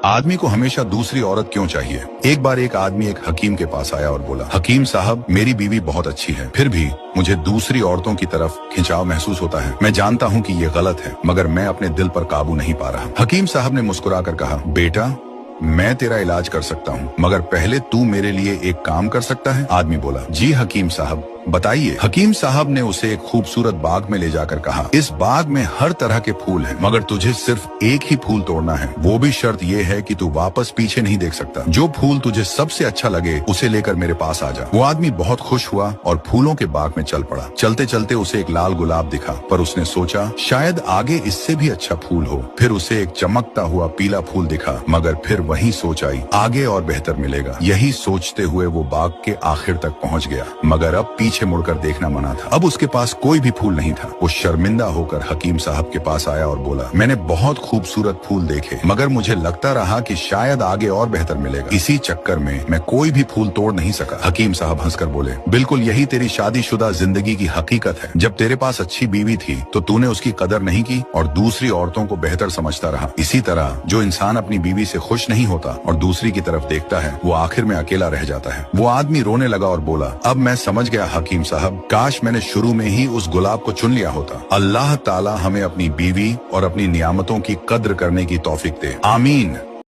आदमी को हमेशा दूसरी औरत क्यों चाहिए? एक बार एक आदमी एक हकीम के पास आया और बोला, हकीम साहब, मेरी बीवी बहुत अच्छी है, फिर भी मुझे दूसरी औरतों की तरफ खिंचाव महसूस होता है। मैं जानता हूँ कि ये गलत है, मगर मैं अपने दिल पर काबू नहीं पा रहा। हकीम साहब ने मुस्कुराकर कहा, बेटा, मैं तेरा इलाज कर सकता हूँ, मगर पहले तू मेरे लिए एक काम कर सकता है? आदमी बोला, जी हकीम साहब, बताइए। हकीम साहब ने उसे एक खूबसूरत बाग में ले जाकर कहा, इस बाग में हर तरह के फूल हैं, मगर तुझे सिर्फ एक ही फूल तोड़ना है। वो भी शर्त ये है कि तू वापस पीछे नहीं देख सकता। जो फूल तुझे सबसे अच्छा लगे उसे लेकर मेरे पास आ जा। वो आदमी बहुत खुश हुआ और फूलों के बाग में चल पड़ा। चलते चलते उसे एक लाल गुलाब दिखा, पर उसने सोचा शायद आगे इससे भी अच्छा फूल हो। फिर उसे एक चमकता हुआ पीला फूल दिखा, मगर फिर वही सोच आई, आगे और बेहतर मिलेगा। यही सोचते हुए वो बाग के आखिर तक पहुंच गया, मगर अब पीछे मुड़कर देखना मना था। अब उसके पास कोई भी फूल नहीं था। वो शर्मिंदा होकर हकीम साहब के पास आया और बोला, मैंने बहुत खूबसूरत फूल देखे, मगर मुझे लगता रहा कि शायद आगे और बेहतर मिलेगा। इसी चक्कर में मैं कोई भी फूल तोड़ नहीं सका। हकीम साहब हंसकर बोले, बिल्कुल यही तेरी शादीशुदा जिंदगी की हकीकत है। जब तेरे पास अच्छी बीवी थी तो तूने उसकी कदर नहीं की और दूसरी औरतों को बेहतर समझता रहा। इसी तरह जो इंसान अपनी बीवी से खुश नहीं होता और दूसरी की तरफ देखता है, वो आखिर में अकेला रह जाता है। वो आदमी रोने लगा और बोला, अब मैं समझ गया हकीम साहब, काश मैंने शुरू में ही उस गुलाब को चुन लिया होता। अल्लाह ताला हमें अपनी बीवी और अपनी नियामतों की कद्र करने की तौफीक दे। आमीन।